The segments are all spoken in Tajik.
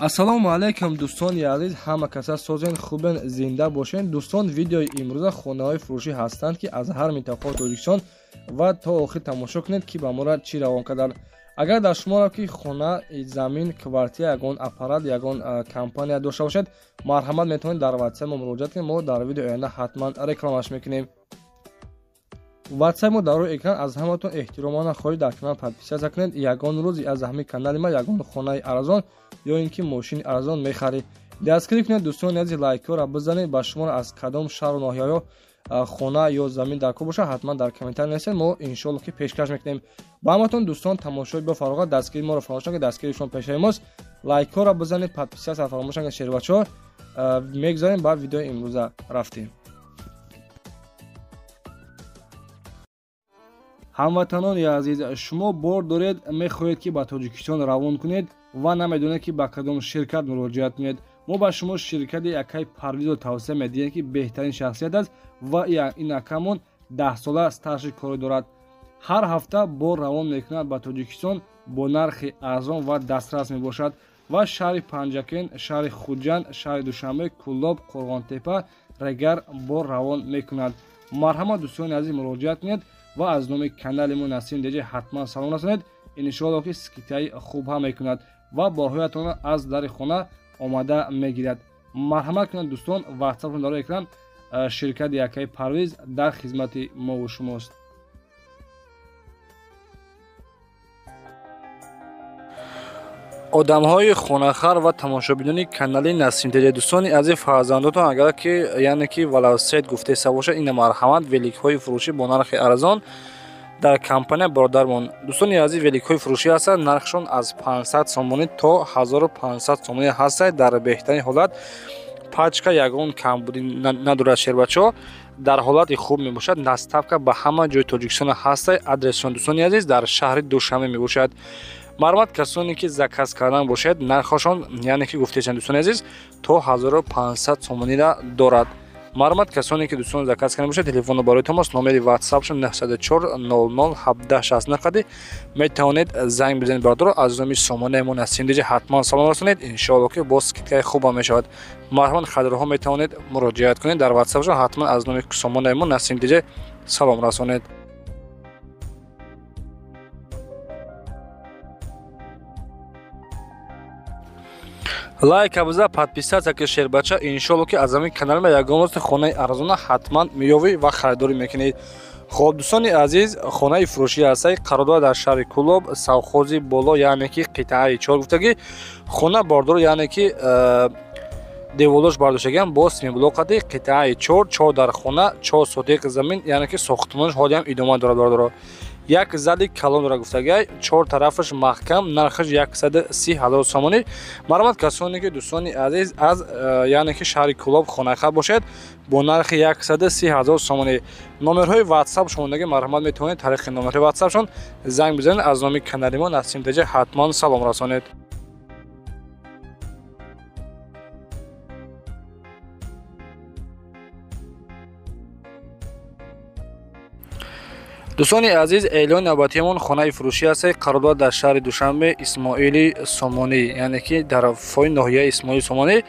ассалому алайкум дӯстони азиз, ҳама каса созен хубен, зинда бошен. дӯстон, видеои имрӯза хонаҳои фурӯшӣ ҳастанд ки аз ҳар минтақаҳои Тоҷикистон ва то охир тамошо кунед ки ба мора чӣ равон карданд. агар дар шуморо ки хона, замин, квартира, ягон аппарат, ягон компания дошта бошед, марҳамат метавонед дар ватсап мо муроҷиат кунед. мо дар видеои оянда ҳатман рекламаш мекунем. ватсап мо дар рӯи экран. аз ҳаматон эҳтиромона хоҳиш дар канал подписатсия кунед. ягон рӯзи аз ҳамин канали ма ягон хонаи арзон ё ин ки мошини арзон мехаред, дастгирӣ кунед. дӯстони азиз, лайкҳоро бизанед. ба шуморо аз кадом шаҳру ноҳияҳо хона ё замин дар кор бошад, ҳатман дар комментар нависед. мо иншоалло ки пешкаш мекунем. ба ҳаматон дӯстон, тамошои бафароғат, дастгирии моро фаромӯш накунед. дастгирии шумо пешраи мост. лайкҳоро бизанед, подписатсия фаромӯш накунед. шербачаҳо мегзарем ба видеои имрӯза рафтем. ҳамватанони азиз, шумо бор доред, мехоҳед ки ба Тоҷикистон равон кунед ва намедонед ки ба кадом ширкат муроҷиат кунед. мо ба шумо ширкати Акай Парвизро тавсия медиҳем ки беҳтарин шахсият аст ва ин акамон 10 сола стажи корӣ дорад. ҳар ҳафта бор равон мекунад ба Тоҷикистон бо нархи арзон ва дастрас мебошад ва шаҳри Панҷакен, шаҳри Хуҷанд, шаҳри Душанбе, Кӯллоб, Қурғонтепа, Регар бор равон мекунад. марҳамат дӯстони азиз, муроҷиат кунед ва аз номи канали мо Насим DJ ҳатман салом расонед. иншоалло ки скидкаи хуб ҳам мекунад ва борҳоятонро аз дари хона омада мегирад. марҳамат кунед дӯстон, ватсапон дар рӯи экран. ширкати Акай Парвиз дар хизмати мову шумост. одамҳои хонахар ва тамошобинони канали Насим DJ, дӯстони азиз, фарзандотон агар ки яъне ки валавсайт гуфтеса бошад, ина марҳамат великҳои фурӯшӣ бо нархи арзон дар компания бародармон. дӯстони азиз, великҳои фурӯшӣ ҳастанд, нархшон аз 500 сомонӣ то 1500 сомонӣ ҳастанд. дар беҳтарин ҳолат пачка ягон камбудӣ надорад. шербачаҳо дар ҳолати хуб мебошад. наставка ба ҳама ҷои Тоҷикистон ҳастанд. адресшон дӯстони азиз дар шаҳри Душанбе мебошад. марҳамат касоне ки заказ кардан бошед, нархашон яъне ки гуфтешанд дӯстони азиз, то 1500 сомониро дорад. марҳамат касоне ки дӯстон заказ кардан бошед, телефонро барои мост. номери ватсапшон 94 00 17 69 метавонед занг бизанед. бародаро, аз номи сомонаи мо Насим DJ ҳатман салом расонед. иншоалло ки боз скидкаи хуб мешавад. марҳамат харидорҳо метавонед муроҷиат кунед. дар ватсапшон ҳатман аз номи сомонаи мо Насим DJ салом расонед. лайк абза, подписатсия ки шербача. иншоалло ки аз ҳамин канали ма ягон рост хонаи арзона ҳатман меёвӣ ва харидорӣ мекунед. хоб дӯстони азиз, хонаи фурӯшӣ ҳастаи қарор дорад дар шаҳри Кӯллоб, совхози боло, яъне ки қитъаи 4 гуфтагӣ. хона бордор яъне ки деволош бардоштагиам бо симиблоқати қитъаи 4 дар хона, 4 сотиқи замин, яъне ки сохтмонаш ҳолиам идома дорад. бародаро, як зали калон дора гуфтагай, 4 тарафаш маҳкам, нархаш 130 000 сомонӣ. марҳамат касоне ки дӯстони азиз аз яъне ки шаҳри Кӯллоб хонахар бошед, бо нархи 130 000 сомонӣ. номерҳои ватсап шумодаги марҳамат метавонед тариқи номерҳои ватсапшон занг бизанед. аз номи канали мо Насим DJ ҳатман салом расонед. дӯстони азиз, эълони навбатиамон хонаи фурӯшӣ ҳастаи қарор дорад дар шаҳри Душанбе, Исмоили Сомонӣ, яъне ки дар фои ноҳияи Исмоили Сомонӣ.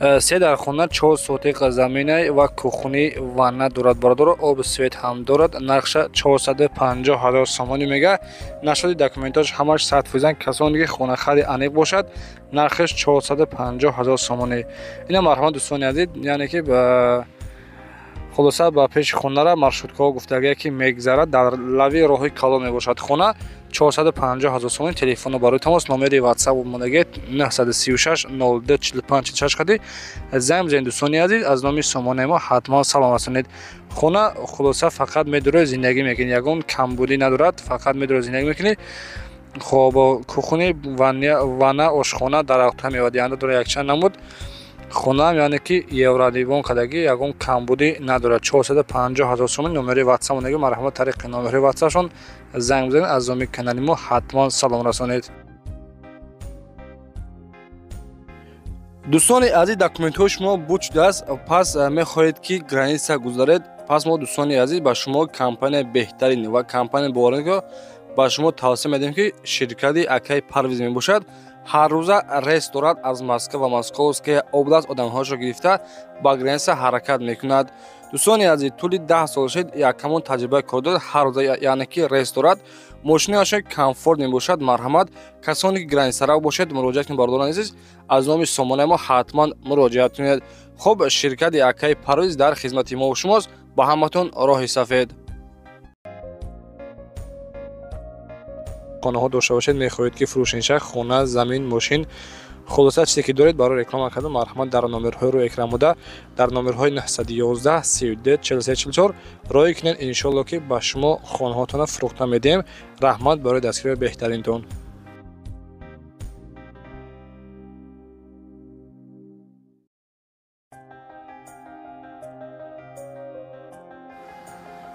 3 дар хона, 4 сотиқа заминай ва кухни ванна дорад. бародаро, оби свет ҳам дорад. нархша 450 000 сомонӣ мега. нашоди документаш ҳамаш садфоизан. касоне ки хонахари аниқ бошад, нархаш 450 000 сомонӣ. ина марҳамат дӯстони азиз, яъне ки хулоса ба пеши хонара маршруткаҳо гуфтагия ки мегзарад, дар лави роҳи калон мебошад. хона 450 000 сомонӣ. телефонро барои тамос, номери ватсап омодаги 936 02 45 46 қади занг бизанед. дӯстони азиз, аз номи сомонаи мо ҳатман салом расонед. хона хулоса фақат медурои зиндагӣ мекунед, ягон камбудӣ надорад, фақат медурои зиндагӣ мекунед. хоб кухни, ванна, ошхона дар ахта мевадианда дора якчанд намуд. хонаам яъне ки еврадивон кадагӣ ягон камбудӣ надорад. 450 000 сомон. номери ватсап онаги марҳамат тариқи номерҳои ватсапшон занг бизанед. аз номи канали мо ҳатман салом расонед. дӯстони азиз, документҳои шумо буд шудааст, пас мехоҳед ки граница гузаред. пас мо дӯстони азиз ба шумо компания беҳтарин ва компания боворико ба шумо тавсия медиҳем ки ширкати Акай Парвиз мебошад. ҳаррӯза рейс дорад аз Москва ва Московская област одамҳояшро гирифта ба граниса ҳаракат мекунад. дӯстони азиз, тӯли 10 сол шуд якамон таҷрибаи кор дорад. ҳар рӯза яъне ки рейс дорад, мошинаашон комфорт мебошад. марҳамат, касоне ки границаро бошед, муроҷиат кунед бардорон азиз, аз номи сомонаи мо ҳатман муроҷиат кунед. хуб, ширкати Акаи Парвиз дар хизмати мо ва шумост. ба ҳаматон роҳи сафед. хонаҳо дошта бошед, мехоҳед ки фурӯшниша, хона, замин, мошин, хулоса чизе ки доред барои реклама кардан марҳамат дар номерҳои рӯи экран буда, дар номерҳои 911 32 4344 роҳӣ кунед. иншоалло ки ба шумо хонаҳоатонро фурӯхта медиҳем. раҳмат барои дастгирии беҳтаринтон.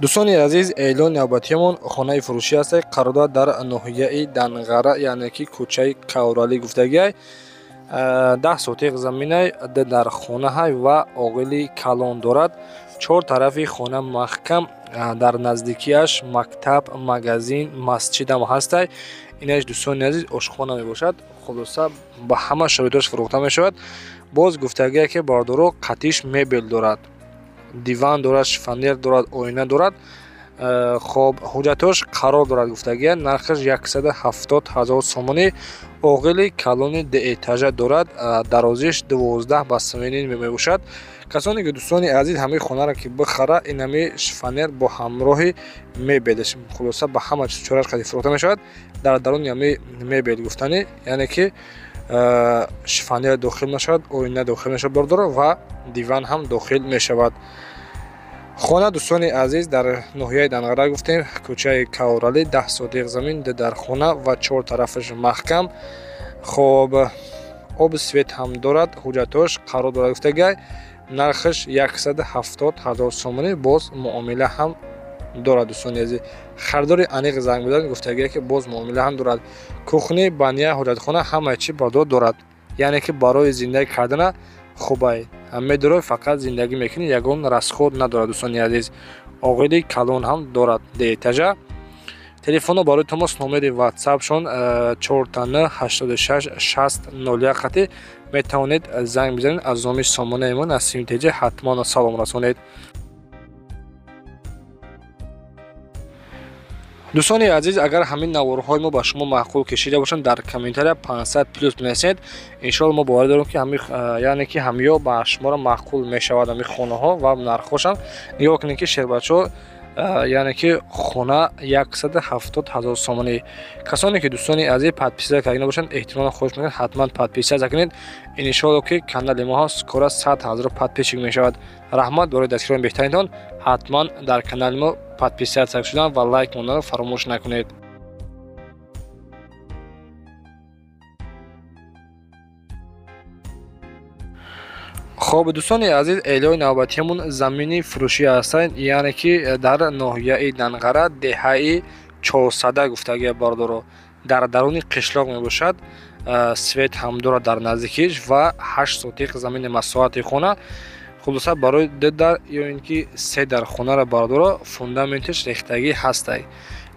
дӯстони азиз, эълони навбатиямон хонаи фурӯшӣ ҳастад. қарор дорад дар ноҳияи Данғара, яъне ки кӯчаи Кавралӣ гуфтагиай 10 сотиқ заминай дар хонаҳай ва оғили калон дорад. чор тарафи хона маҳкам, дар наздикиаш мактаб, магазин, масҷидам ҳастай. инаш дӯстони азиз ошхона мебошад. хулоса ба ҳама шароитош фурӯхта мешавад. боз гуфтагиае ки бардоро қатиш мебел дорад, диван дорад, шифонер дорад, оина дорад. хоб, ҳуҷҷатош қарор дорад гуфтагия, нархаш 170 000 сомонӣ. оғили калони деэтажа дорад, дарозиш 12 ба 3 мебошад. касоне ки дӯстони азиз ҳамаи хонаро ки бихара, ин ҳами шифонер бо ҳамроҳи мебелш, хулоса ба ҳама чораш қади фурӯхта мешавад. дар даруни ҳами мебел гуфтанӣ, яъне ки шифонер дохил мешавад, оина дохил мешавад бардоро ва диван ҳам дохил мешавад. хона дӯстони азиз дар ноҳияи Данғара гуфтем, кӯчаи Кавралӣ 10 сотиқ замин дар хона ва чор тарафаш маҳкам. хоб, оби свет ҳам дорад. ҳуҷҷатош қарор дорад гуфтагиай, нархаш 170 000 сомонӣ. боз муомила ҳам дорад. дӯстони азиз, харидори аниқ занг бидан гуфтагиае ки боз муомила ҳам дорад. кухни, баня, ҳуҷҷатхона ҳамаи чӣ бардор дорад. яъне ки барои зиндагӣ кардана хубай, медорад, фақат зиндагӣ мекунӣ, ягон расход надорад. дӯстони азиз, оғили калон ҳам дорад деэтажа. телефонно барои томос номери ватсапшон 49 86 60 01 хати метавонед занг бизанед. аз номи сомонаи мо Насим Теҷа ҳатман салом расонед. дӯстони азиз, агар ҳамин наворҳои мо ба шумо маъқул кашида бошанд, дар комментария 500+ бинависед. иншоалло мо боварӣ дорем ки яъне ки ҳамё ба шуморо маъқул мешавад. ҳамин хонаҳо ва нархҳошам нигоҳ кунед ки шербачо, яъне ки хона 170 000 сомонӣ. касоне ки дӯстони азиз подписия карда бошанд, эҳтимолан хоҳиш мекунед ҳатман подписия закунед. иншоалло ки канали мо скоро 100 000 подписчик мешавад. раҳмат барои дастгирии беҳтаринтон. ҳатман дар канали мо подписия шудан ва лайк монданро фаромӯш накунед. хоб, дӯстони азиз, эълони навбатиямон замини фурӯшӣ ҳастанд, яъне ки дар ноҳияи Данғара деҳаи Чорсада гуфтагия бардоро, дар даруни қишлоқ мебошад. свет ҳам дорад дар наздикиш ва 8 сотиқ замини масоҳати хона. хулоса барои дар ё ин ки се дар хонара бардоро фундаментиш рехтагӣ ҳастай.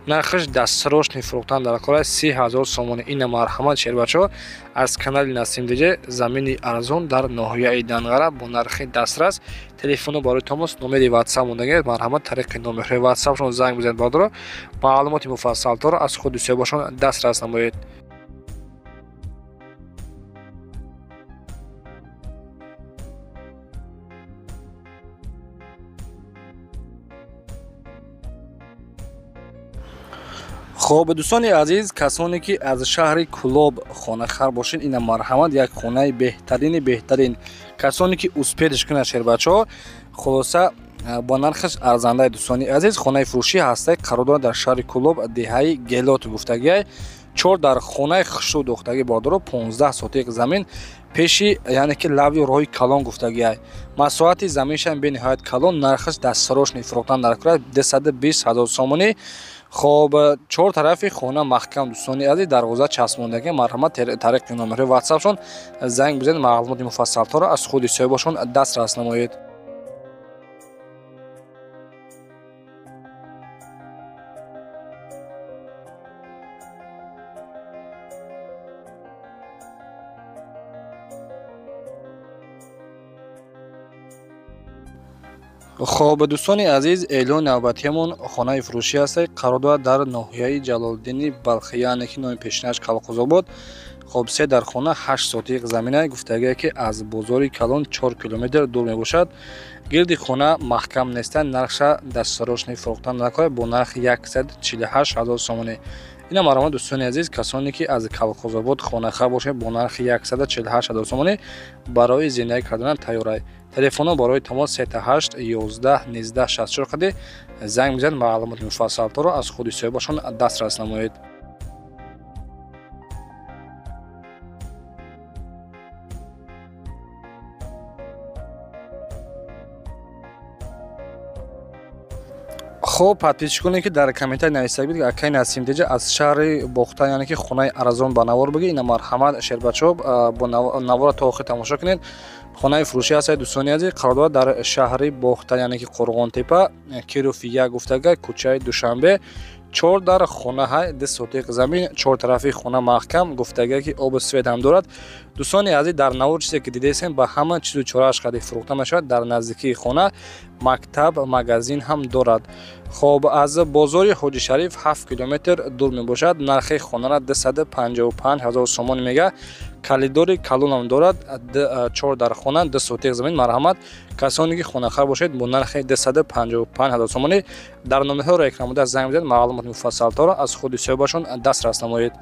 нархаш дастсарошни фурӯхтан дар кора 30 000 сомонӣ. ина марҳамат шербачо аз канали Насим Теҷа, замини арзон дар ноҳияи Данғара бо нархи дастрас. телефонно барои томос номери ватсап мондагиед. марҳамат тариқи номерҳои ватсапшон занг бизанед бардоро маълумоти муфассалтарро аз худи дӯстиёбошон дастрас намоед. хоб, дӯстони азиз, касоне ки аз шаҳри Кӯлоб хонахар бошед, ина марҳамат як хонаи беҳтарин. касоне ки успедиш кунад шербачо, хулоса бо нархаш арзандаи. дӯстони азиз, хонаи фурӯшӣ ҳастай, қарор дорад дар шаҳри Кӯлоб деҳаи Гелот гуфтагиай. 4 дар хонаи хушрӯ дохтагӣ бардоро 15 сотиқ замин пеши, яъне ки лави роҳи калон гуфтагиай. масоҳати заминшам бениҳоят калон. нархаш дастсарошни фурӯхтан дар кора 220 000 сомонӣ. хоб, чор тарафи хона маҳкам. дӯстони азиз, дарвоза часпондагӣ. марҳамат тариқи номерҳои ватсапшон занг бизанед, маълумоти муфассалтарро аз худи соҳибашон дастрас намоед. خب دوستان عزیز، اعلان نوبتیمون خانه فروشی است. قرار دارد در ناحیه جلال‌الدین بلخی، یعنی که نام پیشنهادش کلخوزآباد. خب سه در خانه 8 سوتیق زمینه گفتگی که از بازار کلان 4 کیلومتر دور میباشد. گرد خانه محکم نیست. نرخش دستاروشنی فروختن نکای با نرخ 148,000 سومانی. اینا مرام دوستان عزیز، کسانی که از کلخوزآباد خانه خر باشه با نرخ 148,000 سومانی برای زندگی کردن تیاری. تلفن برای تماس 38 11 19 64 قد زنگ بزنید. معلومات مفصل تر از خود صاحبشون دسترس نمایید. خب подписчиконе ки дар комментарий нависта бид акай Насим Теҷа аз шаҳри Бохта, яъне ки хонаи арзон ба навор бигӣ. ина марҳамат Шербачоб бо навора то охир тамошо кунед. хонаи фурӯшӣ ҳаст дӯстони азиз, қарор дорад дар шаҳри Бохта, яъне ки Қурғонтепа, Кируфи 1 гуфтага, кӯчаи Душанбе. 4 дар хона ҳай 2 сотиқ замин, 4 тарафи хона маҳкам, гуфтага ки обу свет ҳам дорад. дӯстони азиз, дар навор чизе ки дидесем ба ҳама чизу чорааш қади фурӯхта мешавад. дар наздикии хона мактаб, магазин ҳам дорад. хоб аз бозори Ҳоҷи Шариф 7 километр дур мебошад. нархи хонара 255,000 сомон мега. калидори калонам дорад. 4 дар хона 2 сотиқ замин. марҳамат касоне ки хонахар бошед бо нархи 255,000 сомонӣ дар номерҳоро экранбуда занг бизанед. маълумоти муфассалтро аз худи соҳибашон дастрас намоед.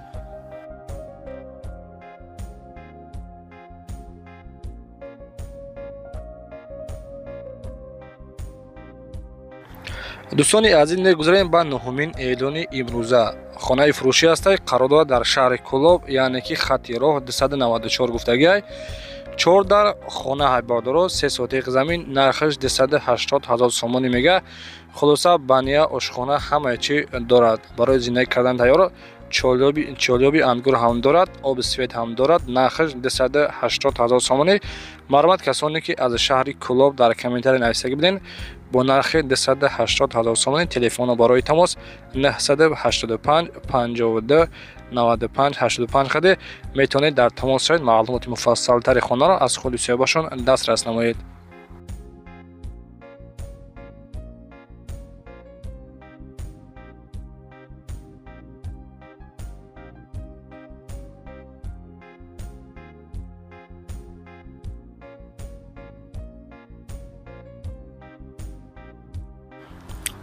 دوستان عزیز، میگذاریم با نهمین اعلان امروزه. خانه فروشی است. قرار دارد در شهر کلوب، یعنی که خط راه 294 گفتگی. 4 در خانه های باردارو 3 سوتیق زمین، نرخش 280,000 سومانی میگه. خلاصه بانیا آشخانه همه چی دارد. برای زندگی کردن تیار. چالیابی انگور هم دارد، آب سفید هم دارد. نرخش 280,000 سومانی. مرحمت کسانی که از شهر کلوب در کامنتاری نویسندگی بدین با نرخ 280,000 سومانی. تلفن برای تماس 985 52 95 85 خده میتونید در تماس شوید. معلومات مفصل تر خانه را از خود صاحبشون دسترس نمایید.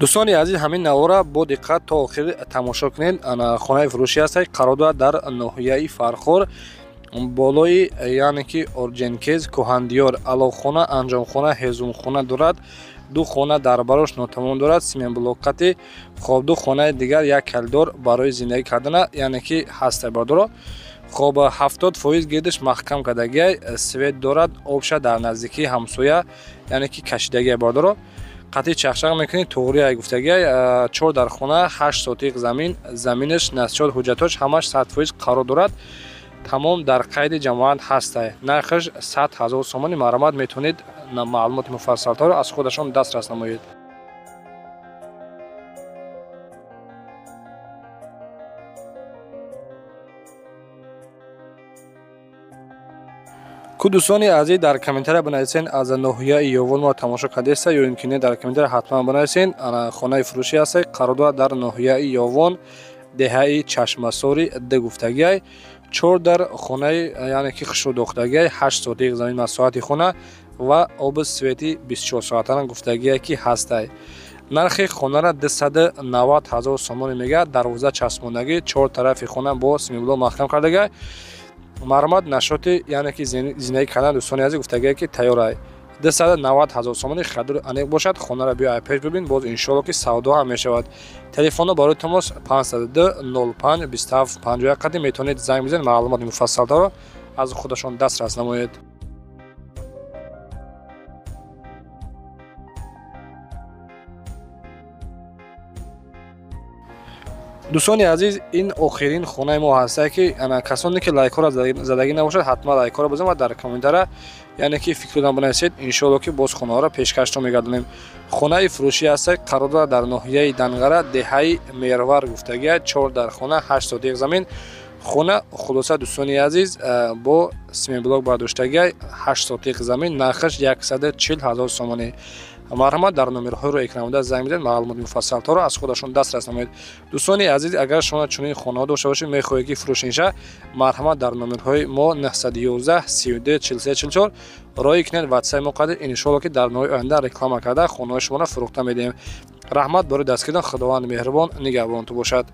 دوستان عزیز، همین نوارا با دقت تا آخر تماشا کنید. خانه فروشی است. قرار دارد در ناحیه فرخور بالای، یعنی که اورجنکز، کوهندیار، علاخانه، انجامخانه، هزومخانه دارد. 2 خانه در براش ناتمام دارد. سیمن بلوکاتی. خب 2 خانه دیگر یک کلدار برای زندگی کردن، یعنی که هسته باردارد. خب 70% گردش محکم کردگی سوید دارد. آبش در نزدیکی همسایه، یعنی که کشیدگی باردارد. قطعی چخشق میکنید. توغری گفتگی 4 در خونه 8 سوتیق زمین، زمینش نسچال حجتاش همش 100% قرار دارد. تمام در قید جماعت هست. نرخش 100,000 سومانی. مرحمت میتونید معلومات مفصل تر از خودشون دسترس نمایید. دوستان عزیز، در کامنتاری بنویسین از ناحیه یوون ما تماشا کردید یا اینکه در کامنتاری حتما بنویسین. خانه فروشی است. قرار دارد در ناحیه یوون، دهه چشمساری 2 گفتگی. 4 در خانه، یعنی که خشو دختگی 8 سوتیق زمین مساحت خانه و آب سویتی 24 ساعتانه گفتگی که هست. نرخ خانه را 290,000 سومانی میگه. دروازه چسباندگی 4 طرف خانه با سیمبل محکم کردگی. مرمت نشاطی، یعنی که زندگی کردن دوستان عزیز گفتگی که تیار است. 290,000 سومانی خرید انیق باشد. خانه را بیا پیش ببین. باز ان شاء الله که سودا هم میشود. تلفن برای تماس 502 05 27 51 قدم میتونید زنگ بزنید. معلومات مفصل را از خودشون دسترس نمایید. دوستان عزیز، این آخرین خانه ما هست که کسانی که لایک ها را زدگی نباشد حتما لایک ها را بزنید و در کامنتار یعنی که فکر دارم بنویسید. ان شاء الله که باز خانه ها را پیشکش میگردونیم. خانه فروشی است. قرار دارد در ناحیه دنگره، دهه میرور گفتگی. 4 در خانه 8 سوتیق زمین. خانه خلاصه دوستان عزیز با سیمن بلاک برداشتگی 8 سوتیق زمین. نرخش 140,000 سومانی. марҳамат дар номерҳоро экраномуда занг бидед, маълумоти муфассалтарро аз худашон дастрас намоед. Дӯстони азиз, агар шумо чунин хонаҳо дошта бошед, мехоҳед ки фурӯшӣ ниша, марҳамат дар номерҳои мо 911 32 43 44 роҳӣ кунед, ватсайи мо қадед. Иншоалло ки дар моҳи оянда реклама карда хонаҳои шуморо фурӯхта медиҳем. раҳмат барои даст кирдан. Худованд меҳрубон нигаҳбонтон бошад.